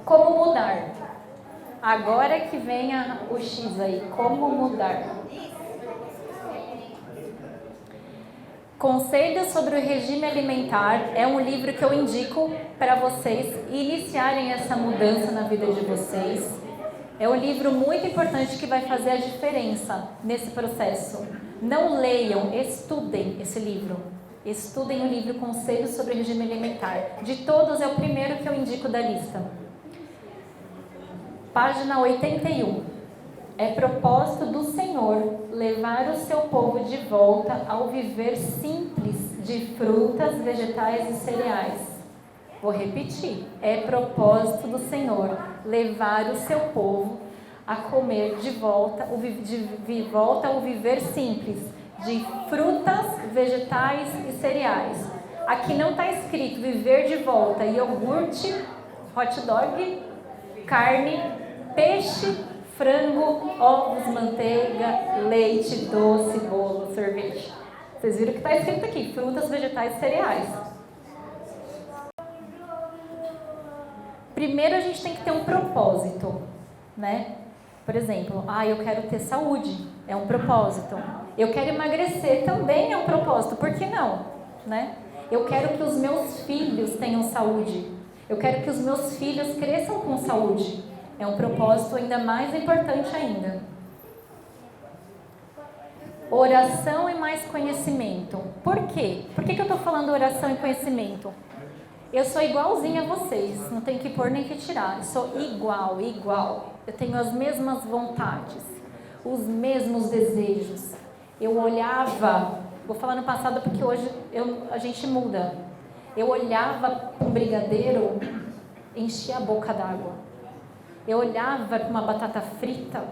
Como mudar? Agora que vem o X aí, como mudar? Conselhos sobre o regime alimentar é um livro que eu indico para vocês iniciarem essa mudança na vida de vocês. É um livro muito importante que vai fazer a diferença nesse processo. Não leiam, estudem esse livro. Estudem o livro Conselhos sobre o regime alimentar. De todos é o primeiro que eu indico da lista. Página 81. É propósito do Senhor levar o seu povo de volta ao viver simples de frutas, vegetais e cereais. Vou repetir. É propósito do Senhor levar o seu povo a comer de volta ao viver simples de frutas, vegetais e cereais. Aqui não está escrito viver de volta iogurte, hot dog, carne, peixe, frango, ovos, manteiga, leite, doce, bolo, sorvete. Vocês viram que está escrito aqui, frutas, vegetais e cereais. Primeiro a gente tem que ter um propósito, né? Por exemplo, eu quero ter saúde, é um propósito. Eu quero emagrecer, também é um propósito, por que não? Né? Eu quero que os meus filhos tenham saúde. Eu quero que os meus filhos cresçam com saúde. É um propósito ainda mais importante ainda. Oração e mais conhecimento. Por quê? Por que eu estou falando oração e conhecimento? Eu sou igualzinha a vocês, não tem que pôr nem que tirar. Eu sou igual. Eu tenho as mesmas vontades, os mesmos desejos. Eu olhava, vou falar no passado porque hoje a gente muda. Eu olhava para um brigadeiro, enchia a boca d'água. Eu olhava para uma batata frita,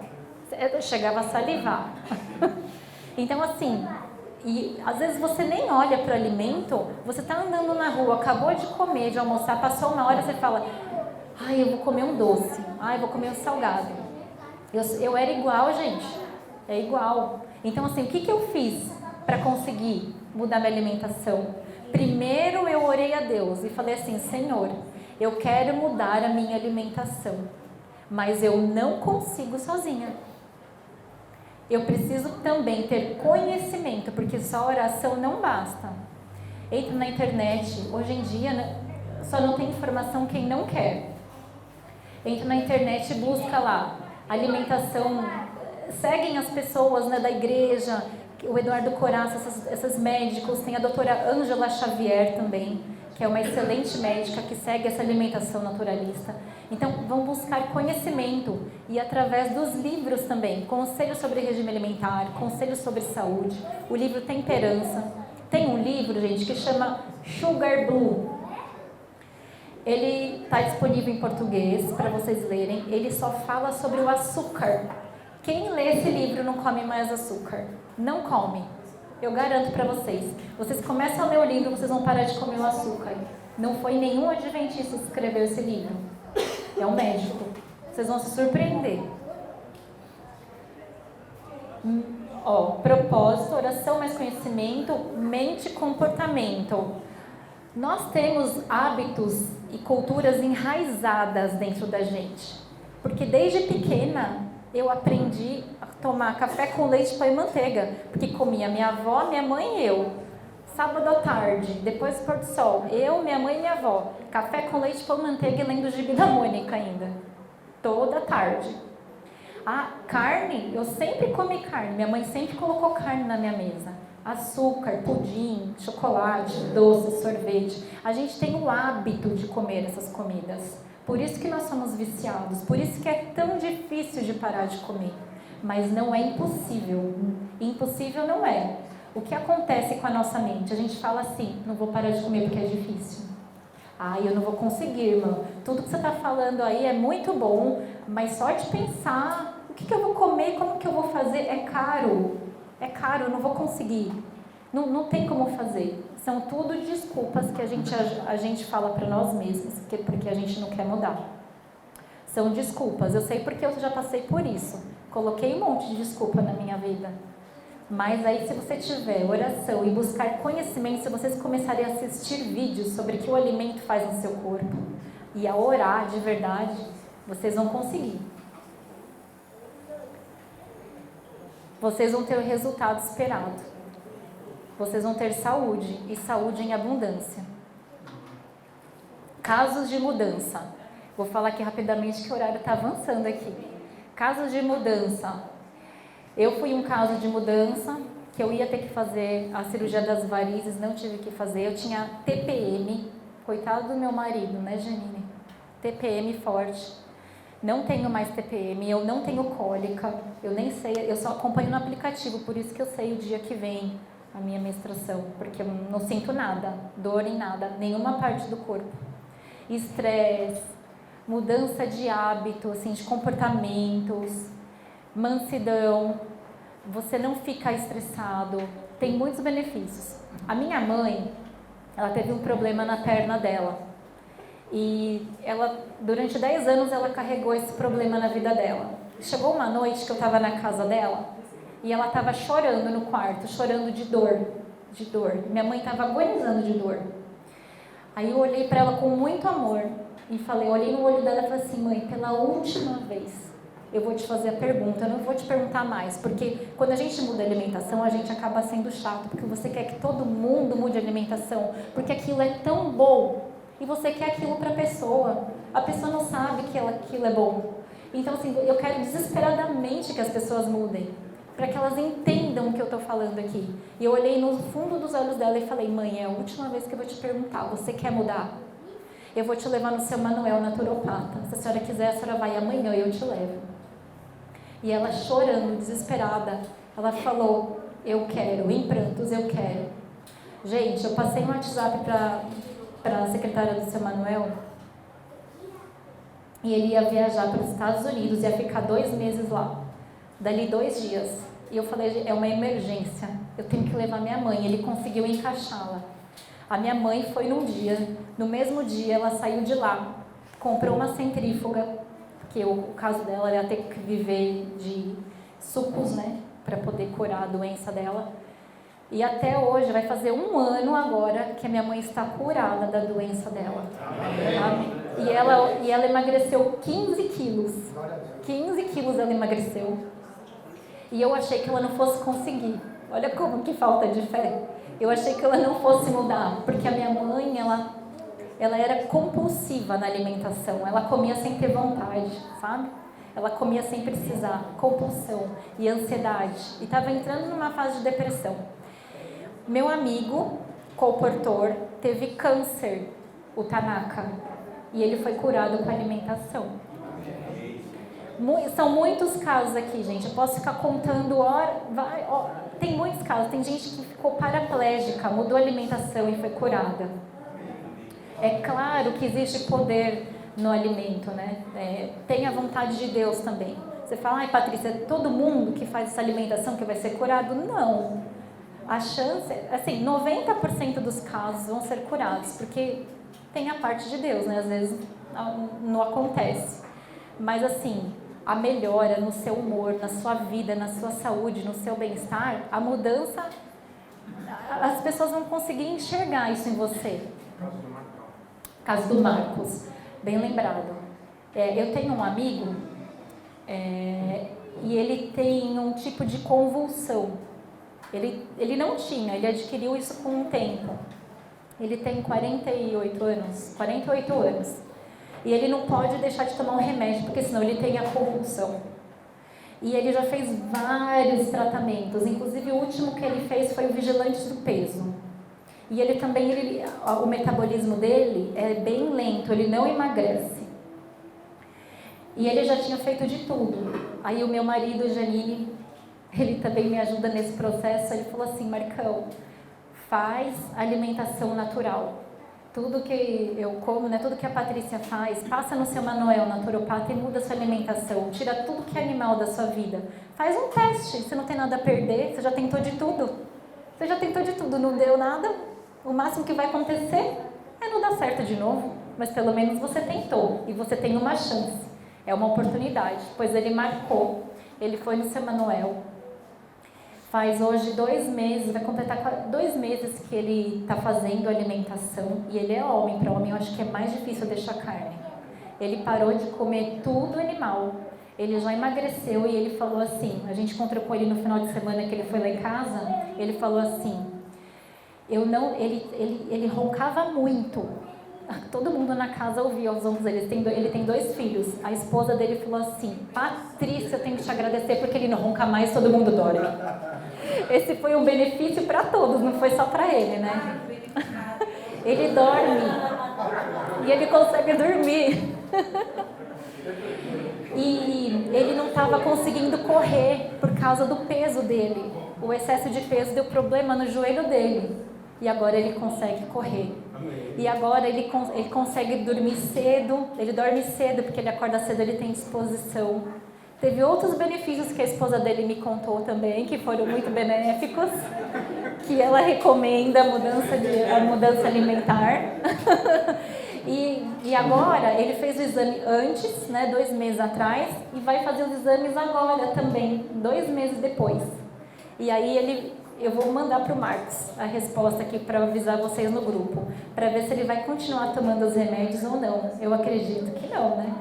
eu chegava a salivar. Então assim, e às vezes você nem olha para o alimento, você está andando na rua, acabou de comer, de almoçar, passou uma hora, você fala, eu vou comer um doce, eu vou comer um salgado. Eu era igual, gente, é igual. Então assim, o que eu fiz para conseguir mudar minha alimentação? Primeiro eu orei a Deus e falei assim, Senhor, eu quero mudar a minha alimentação, mas eu não consigo sozinha. Eu preciso também ter conhecimento, porque só oração não basta. Entra na internet, hoje em dia, né, só não tem informação quem não quer. Entra na internet e busca lá, alimentação, seguem as pessoas, né, da igreja, o Eduardo Coraça, esses médicos, tem a doutora Ângela Xavier também, que é uma excelente médica que segue essa alimentação naturalista. Então, vão buscar conhecimento e através dos livros também, Conselhos sobre Regime Alimentar, Conselhos sobre Saúde, o livro Temperança. Tem um livro, gente, que chama Sugar Blue. Ele está disponível em português para vocês lerem. Ele só fala sobre o açúcar. Quem lê esse livro não come mais açúcar. Não come. Eu garanto para vocês. Vocês começam a ler o livro, vocês vão parar de comer o açúcar. Não foi nenhum adventista que escreveu esse livro. É um médico. Vocês vão se surpreender. Propósito, oração mais conhecimento, mente e comportamento. Nós temos hábitos e culturas enraizadas dentro da gente. Porque desde pequena eu aprendi a tomar café com leite, pão e manteiga. Porque comia minha avó, minha mãe e eu. Sábado à tarde, depois do pôr do sol, eu, minha mãe e minha avó. Café com leite, pão e manteiga e lendo o Gibi da Mônica ainda. Toda tarde. Carne, eu sempre comi carne. Minha mãe sempre colocou carne na minha mesa. Açúcar, pudim, chocolate, doce, sorvete. A gente tem o hábito de comer essas comidas. Por isso que nós somos viciados. Por isso que é tão difícil de parar de comer. Mas não é impossível. Impossível não é. O que acontece com a nossa mente? A gente fala assim, não vou parar de comer porque é difícil. Eu não vou conseguir, irmão. Tudo que você está falando aí é muito bom, mas só de pensar, o que eu vou comer, como que eu vou fazer, é caro. É caro, eu não vou conseguir. Não tem como fazer. São tudo desculpas que a gente fala para nós mesmos, porque a gente não quer mudar. São desculpas. Eu sei porque eu já passei por isso. Coloquei um monte de desculpa na minha vida. Mas aí, se você tiver oração e buscar conhecimento, se vocês começarem a assistir vídeos sobre o que o alimento faz no seu corpo, e a orar de verdade, vocês vão conseguir. Vocês vão ter o resultado esperado. Vocês vão ter saúde, e saúde em abundância. Casos de mudança. Vou falar aqui rapidamente que o horário está avançando aqui. Casos de mudança. Eu fui um caso de mudança, que eu ia ter que fazer a cirurgia das varizes, não tive que fazer. Eu tinha TPM, coitado do meu marido, né, Janine? TPM forte. Não tenho mais TPM, eu não tenho cólica, eu nem sei, eu só acompanho no aplicativo, por isso que eu sei o dia que vem a minha menstruação, porque eu não sinto nada, dor em nada, nenhuma parte do corpo. Estresse, mudança de hábito, assim, de comportamentos, mansidão, você não fica estressado, tem muitos benefícios. A minha mãe, ela teve um problema na perna dela. E ela, durante 10 anos, ela carregou esse problema na vida dela. Chegou uma noite que eu estava na casa dela e ela estava chorando no quarto, chorando de dor, de dor. Minha mãe estava agonizando de dor. Aí eu olhei para ela com muito amor e falei, olhei no olho dela e falei assim, mãe, pela última vez eu vou te fazer a pergunta, eu não vou te perguntar mais, porque quando a gente muda a alimentação, a gente acaba sendo chato, porque você quer que todo mundo mude a alimentação, porque aquilo é tão bom. E você quer aquilo para a pessoa não sabe que aquilo é bom. Então, assim, eu quero desesperadamente que as pessoas mudem, para que elas entendam o que eu estou falando aqui. E eu olhei no fundo dos olhos dela e falei, mãe, é a última vez que eu vou te perguntar, você quer mudar? Eu vou te levar no seu Manuel naturopata. Se a senhora quiser, a senhora vai amanhã e eu te levo. E ela chorando, desesperada, ela falou, eu quero, em prantos, eu quero. Gente, eu passei um WhatsApp para a secretária do seu Manuel, e ele ia viajar para os Estados Unidos, ia ficar 2 meses lá, dali 2 dias, e eu falei, é uma emergência, eu tenho que levar minha mãe. Ele conseguiu encaixá-la. A minha mãe foi num dia, no mesmo dia ela saiu de lá, comprou uma centrífuga, porque o caso dela era ter que viver de sucos, né, para poder curar a doença dela. E até hoje, vai fazer 1 ano agora que a minha mãe está curada da doença dela. E ela emagreceu 15 quilos. 15 quilos ela emagreceu. E eu achei que ela não fosse conseguir. Olha como que falta de fé. Eu achei que ela não fosse mudar, porque a minha mãe, ela era compulsiva na alimentação. Ela comia sem ter vontade, sabe? Ela comia sem precisar. Compulsão e ansiedade. E estava entrando numa fase de depressão. Meu amigo, co-portor, teve câncer, o Tanaka, e ele foi curado com alimentação. São muitos casos aqui, gente, eu posso ficar contando tem muitos casos, tem gente que ficou paraplégica, mudou a alimentação e foi curada. É claro que existe poder no alimento, né? Tem a vontade de Deus também. Você fala, ai Patrícia, é todo mundo que faz essa alimentação que vai ser curado? Não. A chance, assim, 90% dos casos vão ser curados, porque tem a parte de Deus, né? Às vezes não acontece. Mas, assim, a melhora no seu humor, na sua vida, na sua saúde, no seu bem-estar, a mudança, as pessoas vão conseguir enxergar isso em você. Caso do Marcos, bem lembrado. Eu tenho um amigo, e ele tem um tipo de convulsão. Ele não tinha, ele adquiriu isso com o tempo. Ele tem 48 anos. E ele não pode deixar de tomar um remédio, porque senão ele tem a convulsão. E ele já fez vários tratamentos, inclusive o último que ele fez foi o Vigilantes do Peso. E ele também, o metabolismo dele é bem lento, ele não emagrece. E ele já tinha feito de tudo. Aí o meu marido, Janine, ele também me ajuda nesse processo. Ele falou assim, Marcão, faz alimentação natural. Tudo que eu como, né, tudo que a Patrícia faz, passa no seu Manuel naturopata e muda a sua alimentação. Tira tudo que é animal da sua vida. Faz um teste, você não tem nada a perder, você já tentou de tudo. Você já tentou de tudo, não deu nada. O máximo que vai acontecer é não dar certo de novo. Mas pelo menos você tentou e você tem uma chance. É uma oportunidade. Pois ele marcou, ele foi no seu Manuel. Faz hoje 2 meses, vai completar 2 meses que ele está fazendo alimentação. E ele é homem, para homem eu acho que é mais difícil deixar carne. Ele parou de comer tudo animal. Ele já emagreceu e ele falou assim, a gente encontrou com ele no final de semana que ele foi lá em casa, ele falou assim, ele roncava muito. Todo mundo na casa ouvia os roncos dele. Ele tem 2 filhos. A esposa dele falou assim, Patrícia, eu tenho que te agradecer porque ele não ronca mais, todo mundo dorme. Esse foi um benefício para todos, não foi só para ele, né? Ele dorme e ele consegue dormir. E ele não estava conseguindo correr por causa do peso dele. O excesso de peso deu problema no joelho dele. E agora ele consegue correr. E agora ele consegue dormir cedo. Ele dorme cedo porque ele acorda cedo, ele tem disposição. Teve outros benefícios que a esposa dele me contou também, que foram muito benéficos, que ela recomenda a mudança alimentar. E agora, ele fez o exame antes, né, 2 meses atrás, e vai fazer os exames agora também, 2 meses depois. E aí eu vou mandar para o Marcos a resposta aqui para avisar vocês no grupo, para ver se ele vai continuar tomando os remédios ou não. Eu acredito que não, né?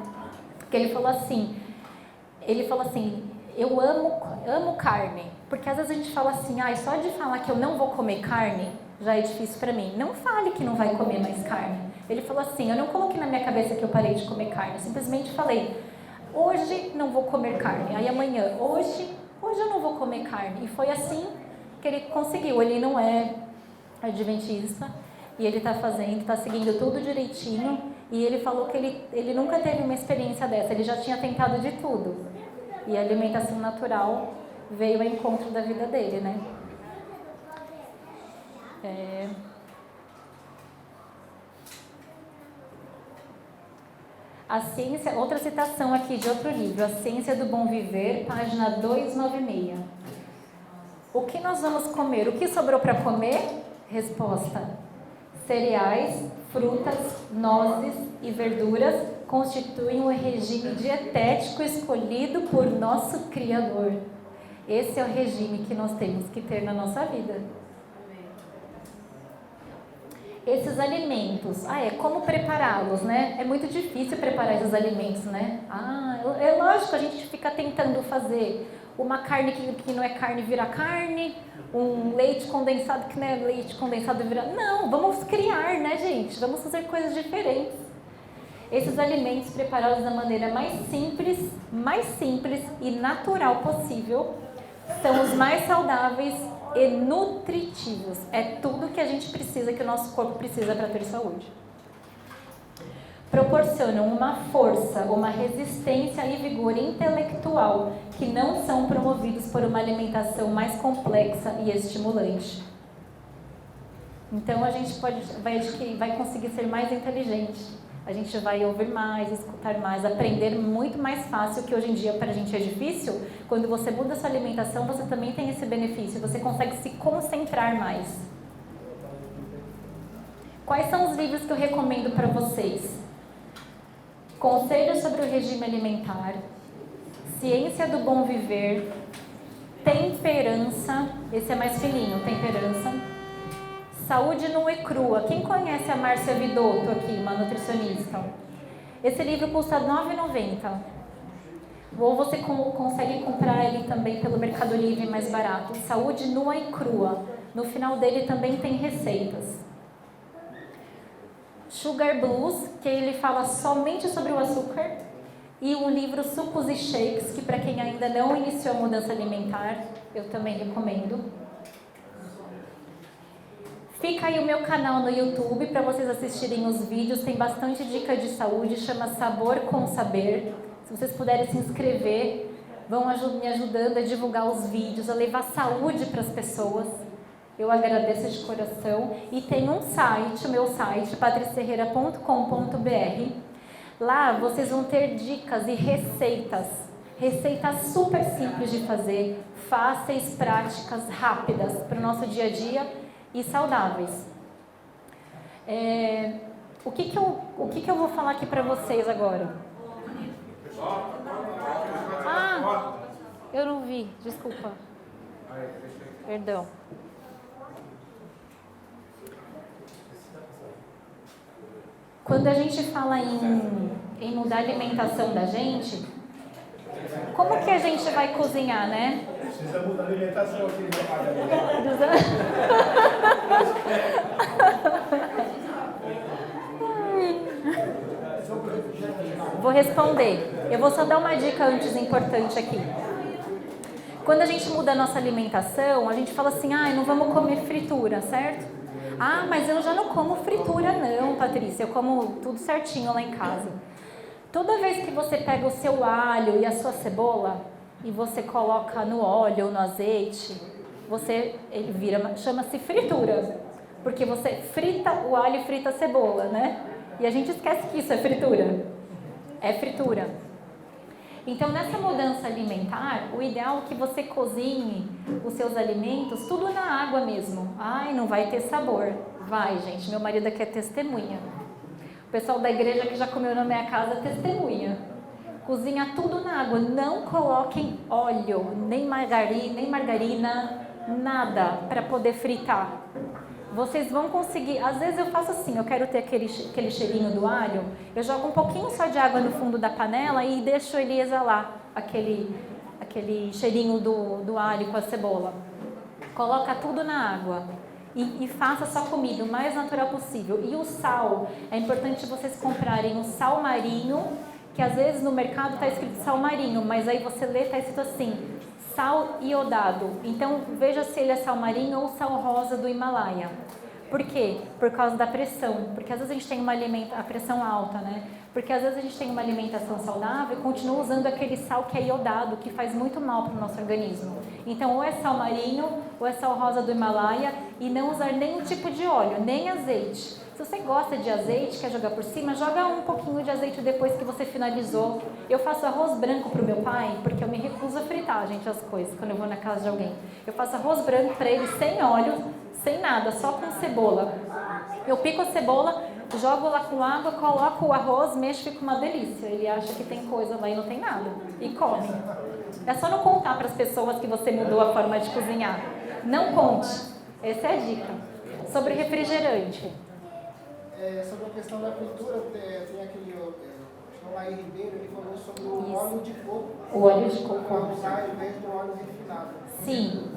Porque ele falou assim, eu amo carne, porque às vezes a gente fala assim, só de falar que eu não vou comer carne, já é difícil para mim. Não fale que não vai comer mais carne. Ele falou assim, eu não coloquei na minha cabeça que eu parei de comer carne, eu simplesmente falei, hoje não vou comer carne, aí amanhã, hoje eu não vou comer carne. E foi assim que ele conseguiu. Ele não é adventista e ele está seguindo tudo direitinho. E ele falou que ele nunca teve uma experiência dessa, ele já tinha tentado de tudo. E a alimentação natural veio ao encontro da vida dele, né? A ciência, outra citação aqui de outro livro, A Ciência do Bom Viver, página 296. O que nós vamos comer? O que sobrou para comer? Resposta: cereais, frutas, nozes e verduras constituem o regime dietético escolhido por nosso Criador. Esse é o regime que nós temos que ter na nossa vida. Esses alimentos, como prepará-los, né? É muito difícil preparar esses alimentos, né? É lógico, a gente fica tentando fazer uma carne que não é carne virar carne, um leite condensado que não é leite condensado virar... Não, vamos criar, né, gente? Vamos fazer coisas diferentes. Esses alimentos preparados da maneira mais simples e natural possível são os mais saudáveis e nutritivos. É tudo que a gente precisa, que o nosso corpo precisa para ter saúde. Proporcionam uma força, uma resistência e vigor intelectual que não são promovidos por uma alimentação mais complexa e estimulante. Então a gente vai conseguir ser mais inteligente. A gente vai ouvir mais, escutar mais, aprender muito mais fácil, que hoje em dia para a gente é difícil. Quando você muda a sua alimentação, você também tem esse benefício, você consegue se concentrar mais. Quais são os livros que eu recomendo para vocês? Conselhos sobre o regime alimentar, Ciência do Bom Viver, Temperança, esse é mais fininho, Temperança, Saúde nua e crua. Quem conhece a Márcia Vidotto aqui, uma nutricionista? Esse livro custa R$ 9,90. Ou você consegue comprar ele também pelo Mercado Livre mais barato. Saúde nua e crua. No final dele também tem receitas. Sugar Blues, que ele fala somente sobre o açúcar. E um livro Sucos e Shakes, que para quem ainda não iniciou a mudança alimentar, eu também recomendo. Fica aí o meu canal no YouTube para vocês assistirem os vídeos, tem bastante dica de saúde, chama Sabor com Saber. Se vocês puderem se inscrever, vão me ajudando a divulgar os vídeos, a levar saúde para as pessoas. Eu agradeço de coração. E tem um site, o meu site, patriciaherrera.com.br. Lá vocês vão ter dicas e receitas super simples de fazer, fáceis, práticas, rápidas para o nosso dia a dia e saudáveis. O que eu vou falar aqui para vocês agora? Eu não vi, desculpa. Perdão. Quando a gente fala em mudar a alimentação da gente, como que a gente vai cozinhar, né? Precisa mudar a alimentação aqui no trabalho. Vou responder. Eu vou só dar uma dica antes importante aqui. Quando a gente muda a nossa alimentação, a gente fala assim, não vamos comer fritura, certo? Mas eu já não como fritura não, Patrícia, eu como tudo certinho lá em casa. Toda vez que você pega o seu alho e a sua cebola e você coloca no óleo ou no azeite, ele vira, chama-se fritura, porque você frita o alho e frita a cebola, né? E a gente esquece que isso é fritura. É fritura. Então, nessa mudança alimentar, o ideal é que você cozinhe os seus alimentos tudo na água mesmo. Não vai ter sabor. Vai, gente, meu marido aqui é testemunha. O pessoal da igreja que já comeu na minha casa é testemunha. Cozinha tudo na água. Não coloquem óleo, nem margarina, nada para poder fritar. Vocês vão conseguir, às vezes eu faço assim, eu quero ter aquele cheirinho do alho, eu jogo um pouquinho só de água no fundo da panela e deixo ele exalar, aquele cheirinho do alho com a cebola. Coloca tudo na água e faça sua comida o mais natural possível. E o sal, é importante vocês comprarem o sal marinho, que às vezes no mercado está escrito sal marinho, mas aí você lê, está escrito assim, sal iodado. Então, veja se ele é sal marinho ou sal rosa do Himalaia. Por quê? Por causa da pressão. Porque às vezes a gente tem a pressão alta, né? Porque às vezes a gente tem uma alimentação saudável e continua usando aquele sal que é iodado, que faz muito mal para o nosso organismo. Então, ou é sal marinho, ou é sal rosa do Himalaia, e não usar nenhum tipo de óleo, nem azeite. Se você gosta de azeite, quer jogar por cima, joga um pouquinho de azeite depois que você finalizou. Eu faço arroz branco para o meu pai, porque eu me recuso a fritar, gente, as coisas, quando eu vou na casa de alguém. Eu faço arroz branco para ele sem óleo, sem nada, só com cebola. Eu pico a cebola, jogo lá com água, coloco o arroz, mexo e fica uma delícia. Ele acha que tem coisa lá e não tem nada. E come. É só não contar para as pessoas que você mudou a forma de cozinhar. Não conte. Essa é a dica. Sobre refrigerante. Sobre a questão da fritura, tem aquele Laí Ribeiro, ele falou sobre o óleo de coco. O óleo de coco. Para usar ao invés do óleo refinado. Sim.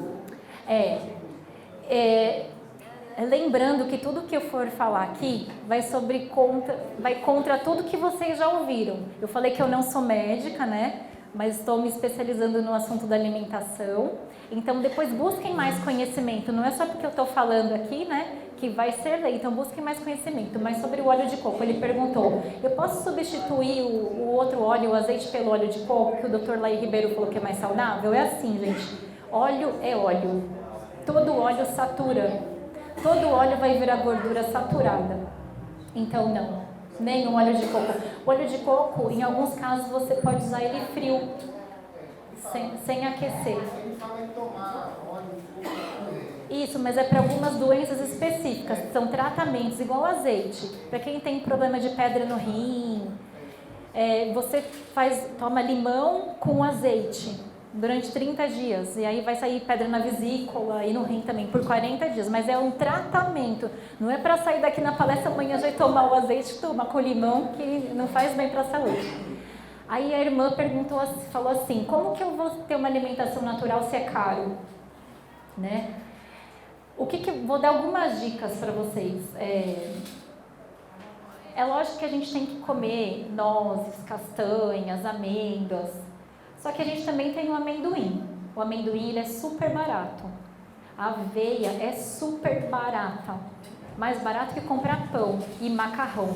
Lembrando que tudo que eu for falar aqui vai contra tudo que vocês já ouviram. Eu falei que eu não sou médica, né? Mas estou me especializando no assunto da alimentação. Então, depois busquem mais conhecimento. Não é só porque eu estou falando aqui, né, que vai ser lei. Então, busquem mais conhecimento. Mas sobre o óleo de coco, ele perguntou, eu posso substituir o outro óleo, o azeite, pelo óleo de coco, que o Dr. Laí Ribeiro falou que é mais saudável? É assim, gente. Óleo é óleo. Todo óleo satura. Todo óleo vai virar gordura saturada. Então, não. Nem o óleo de coco. O óleo de coco, em alguns casos, você pode usar ele frio, sem aquecer. Ele fala em tomar óleo de coco. Isso, mas é para algumas doenças específicas. São tratamentos, igual azeite. Para quem tem problema de pedra no rim, você toma limão com azeite durante 30 dias. E aí vai sair pedra na vesícula e no rim também, por 40 dias. Mas é um tratamento. Não é para sair daqui na palestra amanhã já tomar o azeite, tomar com limão, que não faz bem para a saúde. Aí a irmã falou assim, como que eu vou ter uma alimentação natural se é caro? Né? Vou dar algumas dicas para vocês. É lógico que a gente tem que comer nozes, castanhas, amêndoas. Só que a gente também tem o amendoim. O amendoim ele é super barato. A aveia é super barata. Mais barato que comprar pão e macarrão.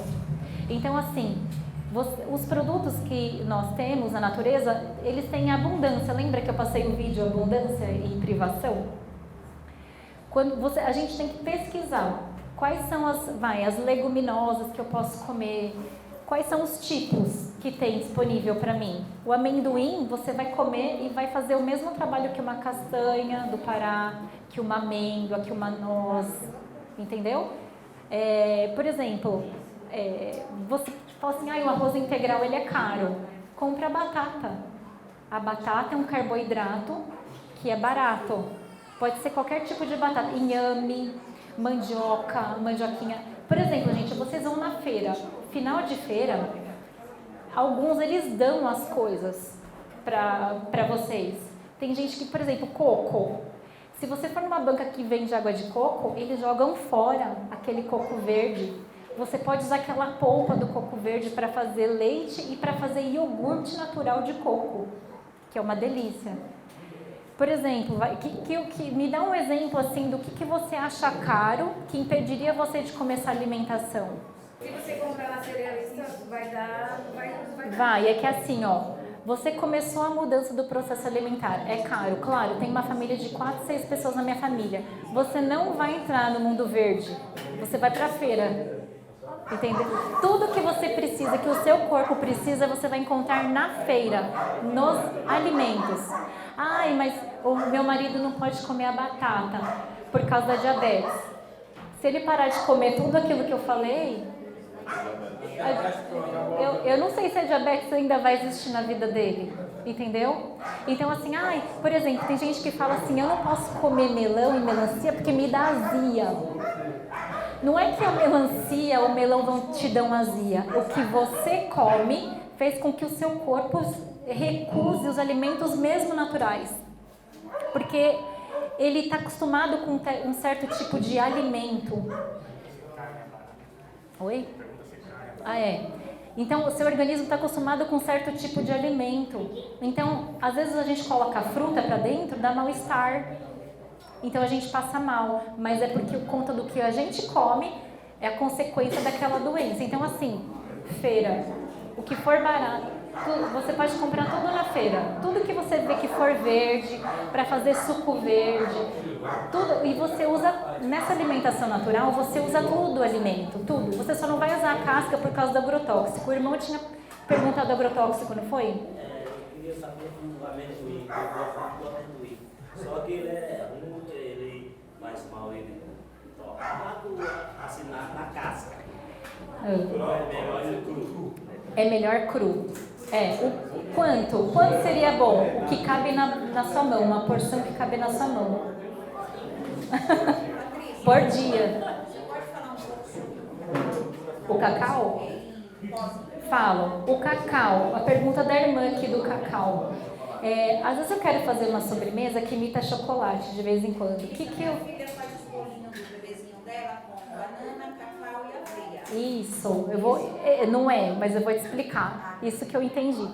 Então, assim, os produtos que nós temos na natureza, eles têm abundância. Lembra que eu passei o vídeo abundância e privação? A gente tem que pesquisar quais são as leguminosas que eu posso comer, quais são os tipos que tem disponível para mim. O amendoim você vai comer e vai fazer o mesmo trabalho que uma castanha do Pará, que uma amêndoa, que uma noz, entendeu? Por exemplo, você fala assim, o arroz integral ele é caro. Compre a batata. A batata é um carboidrato que é barato. Pode ser qualquer tipo de batata, inhame, mandioquinha. Por exemplo, gente, vocês vão na feira, final de feira, Alguns, eles dão as coisas para vocês. Tem gente que, por exemplo, coco. Se você for numa banca que vende água de coco, eles jogam fora aquele coco verde. Você pode usar aquela polpa do coco verde para fazer leite e para fazer iogurte natural de coco, que é uma delícia. Por exemplo, me dá um exemplo assim do que você acha caro que impediria você de começar a alimentação. Se você comprar na cerealista, vai dar. Vai, é que assim, ó, você começou a mudança do processo alimentar. É caro, claro, tem uma família de 4, 6 pessoas na minha família. Você não vai entrar no mundo verde, você vai pra feira. Entendeu? Tudo que você precisa, que o seu corpo precisa, você vai encontrar na feira, nos alimentos. Ai, mas o meu marido não pode comer a batata por causa da diabetes. Se ele parar de comer tudo aquilo que eu falei, eu não sei se a diabetes ainda vai existir na vida dele, entendeu? Então assim, por exemplo, tem gente que fala assim, eu não posso comer melão e melancia porque me dá azia. Não é que a melancia ou o melão não te dão azia. O que você come fez com que o seu corpo recuse os alimentos mesmo naturais. Porque ele está acostumado com um certo tipo de alimento. Oi? É. Então, o seu organismo está acostumado com um certo tipo de alimento. Então, às vezes a gente coloca a fruta para dentro, dá mal-estar. Então, a gente passa mal. Mas é porque, por conta do que a gente come, é a consequência daquela doença. Então, assim, feira. O que for barato, você pode comprar tudo na feira. Tudo que você vê que for verde, para fazer suco verde, tudo. E você usa, nessa alimentação natural, você usa todo o alimento, tudo. Você só não vai usar a casca por causa do agrotóxico. O irmão tinha perguntado do agrotóxico, não foi? Eu queria saber do amendoim, eu gosto do amendoim. Só que ele é ruim, ele faz mal, ele assim, na casca. É melhor cru. É melhor cru. Quanto seria bom? O que cabe na sua mão, uma porção que cabe na sua mão. Por dia. O cacau? Falo. O cacau. A pergunta da irmã aqui do cacau. Às vezes eu quero fazer uma sobremesa que imita chocolate de vez em quando. O que eu... Minha filha faz os bolinhos do bebezinho dela com banana, cacau e aveia. Isso, não é, mas eu vou te explicar. Isso que eu entendi.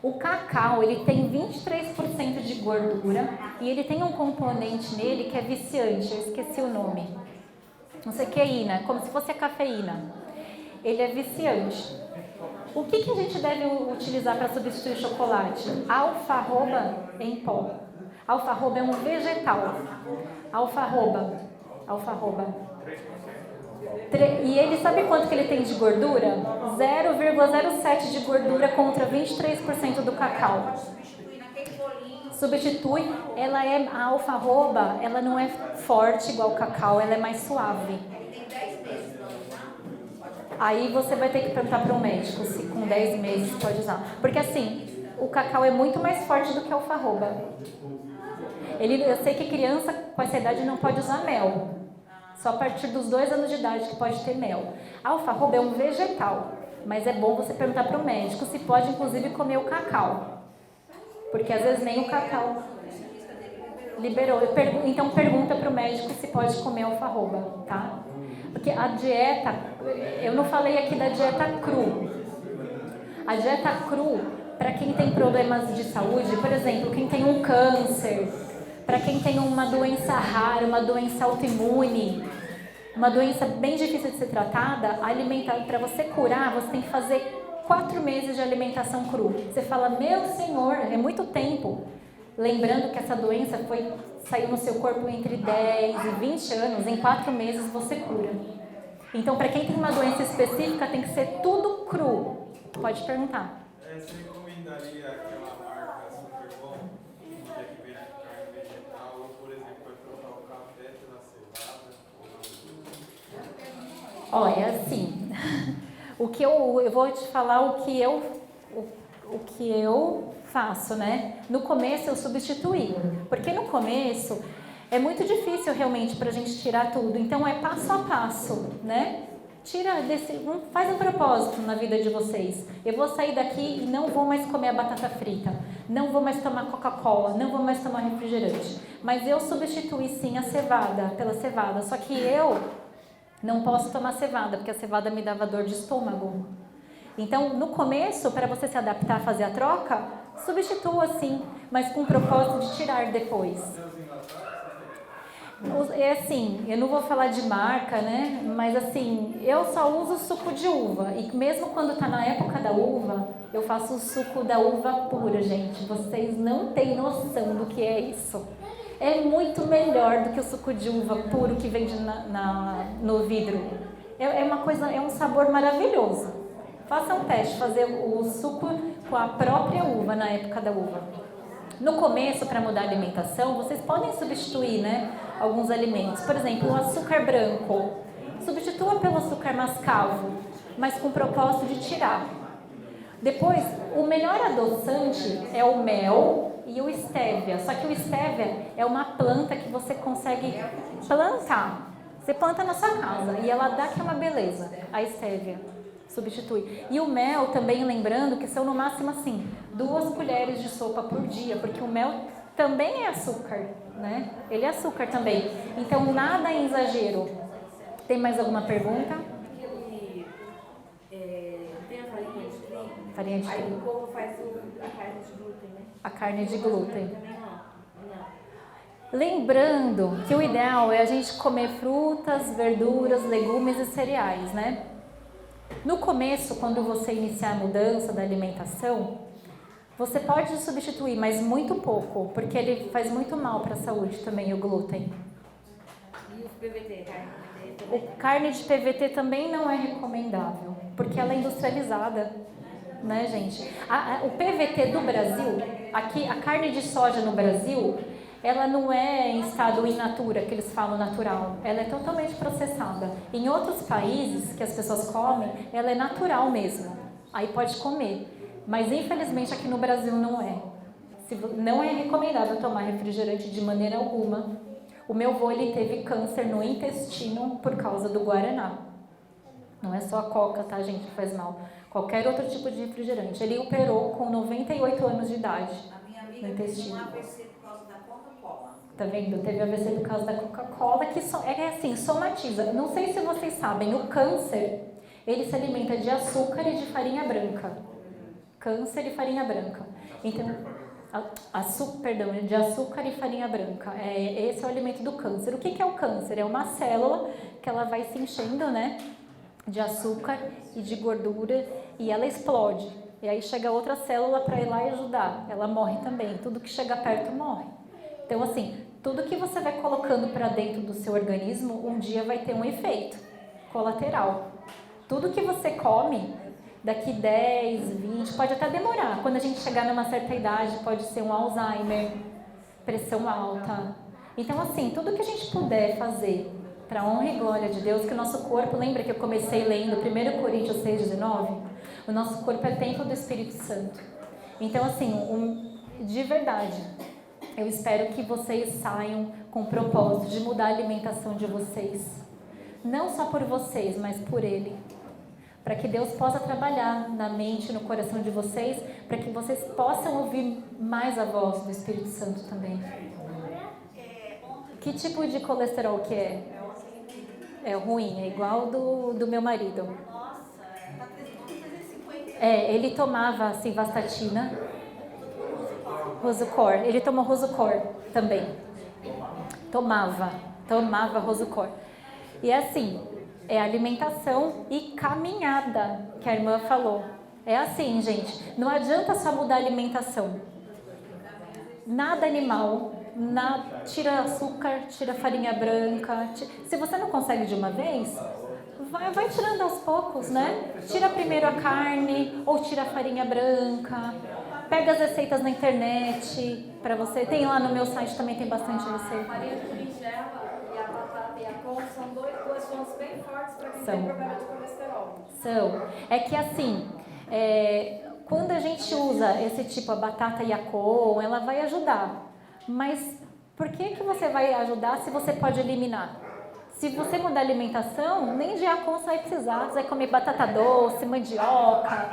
O cacau, ele tem 23% de gordura e ele tem um componente nele que é viciante, eu esqueci o nome. Não sei, queína, como se fosse a cafeína. Ele é viciante. O que a gente deve utilizar para substituir o chocolate? Alfarroba em pó. Alfarroba é um vegetal. Alfarroba. E ele sabe quanto que ele tem de gordura? 0,07 de gordura contra 23% do cacau. Substitui, a alfarroba, ela não é forte igual o cacau, ela é mais suave. Aí você vai ter que perguntar para um médico se com 10 meses pode usar. Porque assim, o cacau é muito mais forte do que a alfarroba. Eu sei que criança com essa idade não pode usar mel. Só a partir dos 2 anos de idade que pode ter mel. A alfarroba é um vegetal, mas é bom você perguntar para o médico se pode inclusive comer o cacau. Porque às vezes nem o cacau liberou. Então pergunta para o médico se pode comer alfarroba, tá? Porque a dieta, eu não falei aqui da dieta cru. A dieta cru, para quem tem problemas de saúde, por exemplo, quem tem um câncer, para quem tem uma doença rara, uma doença autoimune, uma doença bem difícil de ser tratada, para você curar, você tem que fazer 4 meses de alimentação cru. Você fala, meu Senhor, é muito tempo. Lembrando que essa doença saiu no seu corpo entre 10 e 20 anos, em 4 meses você cura. Então, para quem tem uma doença específica, tem que ser tudo cru. Pode perguntar. Você recomendaria aquela marca Super Bom, que vende carne vegetal, ou por exemplo, vai trocar o café pela cevada? Olha, assim, eu vou te falar o que eu faço, né? No começo eu substituí, porque no começo é muito difícil realmente para a gente tirar tudo, então é passo a passo, né? Faz um propósito na vida de vocês. Eu vou sair daqui e não vou mais comer a batata frita, não vou mais tomar Coca-Cola, não vou mais tomar refrigerante. Mas eu substituí sim a cevada pela cevada, só que eu não posso tomar cevada, porque a cevada me dava dor de estômago. Então, no começo, para você se adaptar a fazer a troca, substitua sim, mas com o propósito de tirar depois. É assim, eu não vou falar de marca, né? Mas assim, eu só uso suco de uva. E mesmo quando tá na época da uva, eu faço o suco da uva pura, gente. Vocês não têm noção do que é isso. É muito melhor do que o suco de uva puro que vende no vidro. É uma coisa, é um sabor maravilhoso. Faça um teste, fazer o suco com a própria uva na época da uva. No começo, para mudar a alimentação, vocês podem substituir, né, alguns alimentos. Por exemplo, o açúcar branco. Substitua pelo açúcar mascavo, mas com o propósito de tirar. Depois, o melhor adoçante é o mel e o estévia. Só que o estévia é uma planta que você consegue plantar. Você planta na sua casa e ela dá que é uma beleza, a estévia. Substitui. E o mel também, lembrando que são no máximo assim, 2 colheres de sopa por dia, porque o mel também é açúcar, né? Ele é açúcar também. Então, nada em exagero. Tem mais alguma pergunta? Tem a farinha de trigo. Farinha de Aí trigo. o povo faz a carne de glúten, né? A carne de glúten. Também não. Lembrando que o ideal é a gente comer frutas, verduras, legumes e cereais, né? No começo, quando você iniciar a mudança da alimentação, você pode substituir, mas muito pouco, porque ele faz muito mal para a saúde também, o glúten. E o PVT, carne de PVT O também? carne de PVT também não é recomendável, porque ela é industrializada, né, gente? O PVT do Brasil, aqui a carne de soja no Brasil, ela não é em estado in natura, que eles falam natural. Ela é totalmente processada. Em outros países que as pessoas comem, ela é natural mesmo. Aí pode comer. Mas infelizmente aqui no Brasil não é. Não é recomendável tomar refrigerante de maneira alguma. O meu avô, ele teve câncer no intestino por causa do guaraná. Não é só a coca, tá, gente, que faz mal. Qualquer outro tipo de refrigerante. Ele operou com 98 anos de idade. A minha No amiga teve intestino. um AVC por causa da Coca-Cola. Tá vendo? Teve AVC por causa da Coca-Cola, que é assim, somatiza. Não sei se vocês sabem, o câncer, ele se alimenta de açúcar e de farinha branca. Câncer e farinha branca. Então, de açúcar e farinha branca. Esse é o alimento do câncer. O que é o câncer? É uma célula que ela vai se enchendo, né, de açúcar e de gordura e ela explode. E aí chega outra célula para ir lá e ajudar. Ela morre também. Tudo que chega perto morre. Então, assim, tudo que você vai colocando para dentro do seu organismo, um dia vai ter um efeito colateral. Tudo que você come, daqui 10, 20, pode até demorar. Quando a gente chegar numa certa idade, pode ser um Alzheimer, pressão alta. Então, assim, tudo que a gente puder fazer para a honra e glória de Deus, que o nosso corpo, lembra que eu comecei lendo 1 Coríntios 6,19? O nosso corpo é templo do Espírito Santo. Então, assim, de verdade, eu espero que vocês saiam com o propósito de mudar a alimentação de vocês. Não só por vocês, mas por Ele. Para que Deus possa trabalhar na mente e no coração de vocês, para que vocês possam ouvir mais a voz do Espírito Santo também. Que tipo de colesterol que é? É ruim, é igual do meu marido. Nossa, tá 350. Ele tomava simvastatina, Rosocor. Ele tomou Rosocor também. Tomava Rosocor. E é assim, é alimentação e caminhada, que a irmã falou. É assim, gente, não adianta só mudar a alimentação. Nada animal, tira açúcar, tira farinha branca. Se você não consegue de uma vez, vai tirando aos poucos, né? Tira primeiro a carne ou tira a farinha branca. Pega as receitas na internet para você. Tem lá no meu site também, tem bastante A receita. farinha de berinjela e a batata e a couve são duas fontes bem fortes para quem São. tem problema de colesterol. É que assim, quando a gente usa esse tipo, a batata e a couve, ela vai ajudar. Mas por que você vai ajudar se você pode eliminar? Se você mudar a alimentação, nem de Yacon você vai precisar. Você vai comer batata doce, mandioca.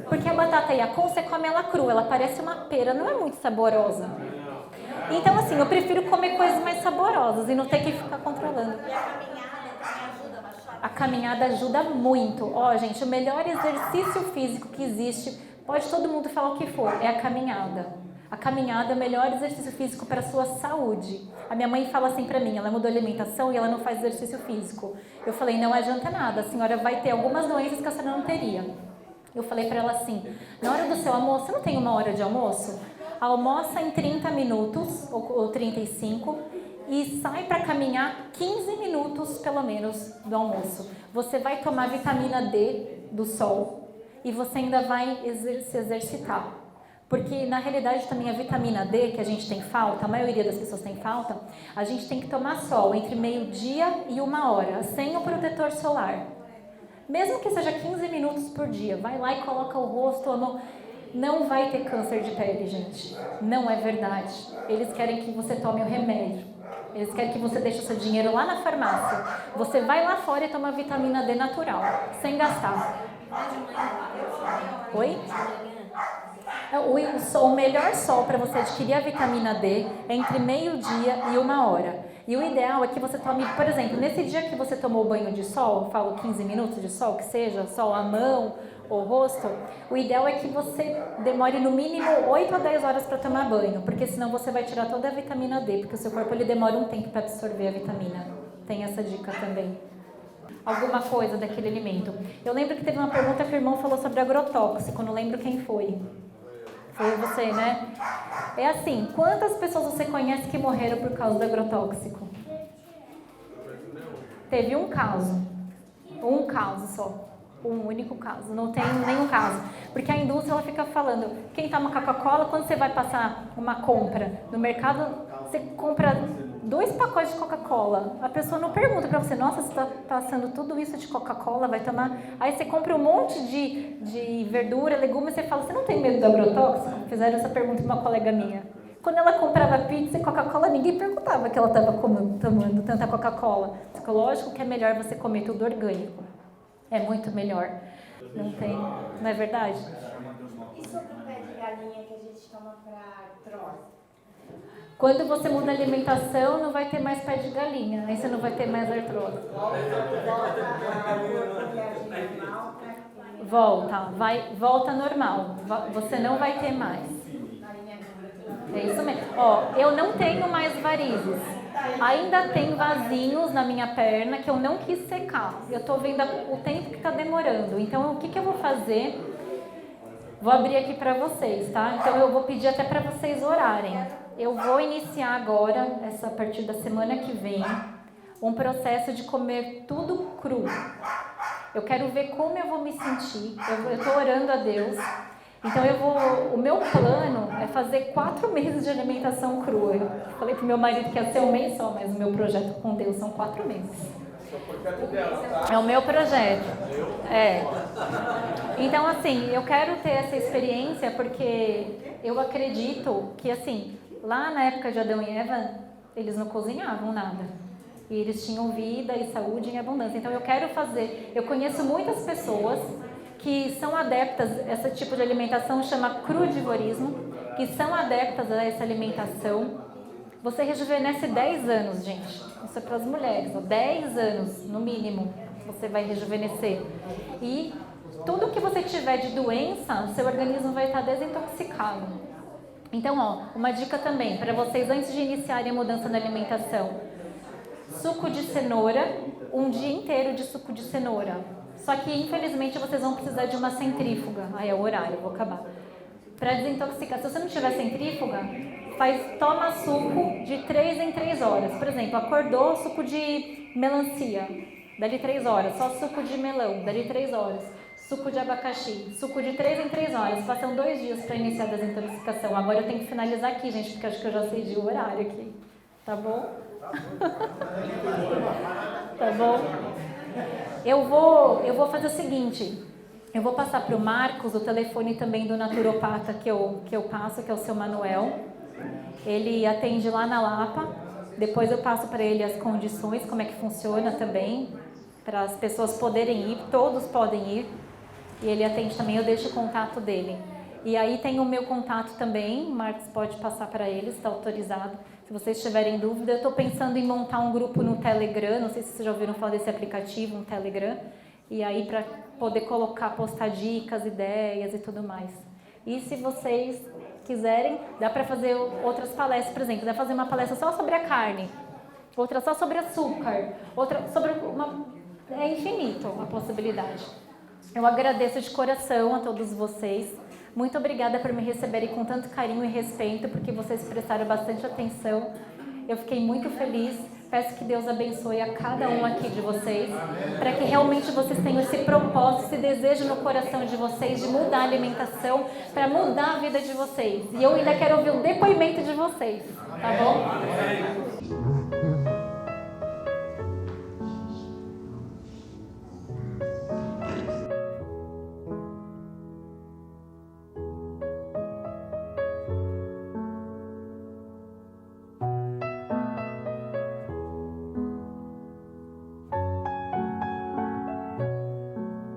Porque a batata Yacon você come ela crua, ela parece uma pera, não é muito saborosa. Então assim, eu prefiro comer coisas mais saborosas e não ter que ficar controlando. E a caminhada também ajuda a baixar? A caminhada ajuda muito. Ó, gente, o melhor exercício físico que existe, pode todo mundo falar o que for, é a caminhada. A caminhada é o melhor exercício físico para a sua saúde. A minha mãe fala assim para mim, ela mudou a alimentação e ela não faz exercício físico. Eu falei, não adianta nada, a senhora vai ter algumas doenças que a senhora não teria. Eu falei para ela assim, na hora do seu almoço, você não tem uma hora de almoço? Almoça em 30 minutos, ou 35, e sai para caminhar 15 minutos, pelo menos, do almoço. Você vai tomar vitamina D do sol e você ainda vai se exercitar. Porque, na realidade, também a vitamina D, que a gente tem falta, a maioria das pessoas tem falta, a gente tem que tomar sol entre meio-dia e 1 hora, sem o protetor solar. Mesmo que seja 15 minutos por dia, vai lá e coloca o rosto, a mão. Não vai ter câncer de pele, gente. Não é verdade. Eles querem que você tome o remédio. Eles querem que você deixe o seu dinheiro lá na farmácia. Você vai lá fora e toma vitamina D natural, sem gastar. Oi? O melhor sol para você adquirir a vitamina D é entre meio-dia e 1 hora. E o ideal é que você tome, por exemplo, nesse dia que você tomou banho de sol, eu falo 15 minutos de sol, que seja, sol à mão ou rosto, o ideal é que você demore no mínimo 8 a 10 horas para tomar banho, porque senão você vai tirar toda a vitamina D, porque o seu corpo ele demora um tempo para absorver a vitamina. Tem essa dica também. Alguma coisa daquele alimento. Eu lembro que teve uma pergunta que o irmão falou sobre agrotóxico, não lembro quem foi. Foi você, né? É assim, quantas pessoas você conhece que morreram por causa do agrotóxico? Teve um caso só. Um único caso, não tem nenhum caso. Porque a indústria ela fica falando, quem toma Coca-Cola, quando você vai passar uma compra no mercado, você compra 2 pacotes de Coca-Cola. A pessoa não pergunta pra você, nossa, você está passando tudo isso de Coca-Cola, vai tomar... Aí você compra um monte de verdura, legumes, você fala, você não tem medo do agrotóxico? Fizeram essa pergunta pra uma colega minha. Quando ela comprava pizza e Coca-Cola, ninguém perguntava que ela estava tomando tanta Coca-Cola. Lógico que é melhor você comer tudo orgânico. É muito melhor. Não tem, não é verdade? E sobre o pé de galinha que a gente toma para artrose? Quando você muda a alimentação, não vai ter mais pé de galinha. Aí você não vai ter mais artrose. Volta normal. Você não vai ter mais. É isso mesmo. Ó, eu não tenho mais varizes. Ainda tem vasinhos na minha perna que eu não quis secar. Eu tô vendo o tempo que tá demorando. Então, o que eu vou fazer? Vou abrir aqui para vocês, tá? Então, eu vou pedir até para vocês orarem. Eu vou iniciar agora, a partir da semana que vem, um processo de comer tudo cru. Eu quero ver como eu vou me sentir. Eu tô orando a Deus. Então o meu plano é fazer 4 meses de alimentação crua. Eu falei pro meu marido que ia ser 1 mês só, mas o meu projeto com Deus são 4 meses. É o meu projeto. É. Então assim, eu quero ter essa experiência porque eu acredito que assim, lá na época de Adão e Eva, eles não cozinhavam nada. E eles tinham vida e saúde em abundância. Então eu quero fazer, eu conheço muitas pessoas que são adeptas, esse tipo de alimentação chama crudivorismo, que são adeptas a essa alimentação. Você rejuvenesce 10 anos, gente. Isso é para as mulheres, 10 anos no mínimo você vai rejuvenescer. E tudo que você tiver de doença, seu organismo vai estar desintoxicado. Então, ó, uma dica também para vocês antes de iniciarem a mudança na alimentação. Suco de cenoura, um dia inteiro de suco de cenoura. Só que, infelizmente, vocês vão precisar de uma centrífuga. É o horário, vou acabar. Para desintoxicar. Se você não tiver centrífuga, toma suco de 3 em 3 horas. Por exemplo, acordou, suco de melancia, dali 3 horas. Só suco de melão, dali 3 horas. Suco de abacaxi, suco de 3 em 3 horas. Passam 2 dias para iniciar a desintoxicação. Agora eu tenho que finalizar aqui, gente, porque acho que eu já cedi o horário aqui. Tá bom? Tá bom? Eu vou fazer o seguinte, eu vou passar para o Marcos o telefone também do naturopata que eu passo, que é o seu Manuel. Ele atende lá na Lapa. Depois eu passo para ele as condições, como é que funciona também, para as pessoas poderem ir, todos podem ir. E ele atende também, eu deixo o contato dele. E aí tem o meu contato também, o Marcos pode passar para eles, está autorizado. Se vocês tiverem dúvida, eu estou pensando em montar um grupo no Telegram, não sei se vocês já ouviram falar desse aplicativo, no Telegram. E aí para poder postar dicas, ideias e tudo mais. E se vocês quiserem, dá para fazer outras palestras, por exemplo, dá para fazer uma palestra só sobre a carne, outra só sobre açúcar, outra sobre é infinito a possibilidade. Eu agradeço de coração a todos vocês. Muito obrigada por me receberem com tanto carinho e respeito, porque vocês prestaram bastante atenção. Eu fiquei muito feliz. Peço que Deus abençoe a cada um aqui de vocês, para que realmente vocês tenham esse propósito, esse desejo no coração de vocês de mudar a alimentação, para mudar a vida de vocês. E eu ainda quero ouvir o depoimento de vocês, tá bom?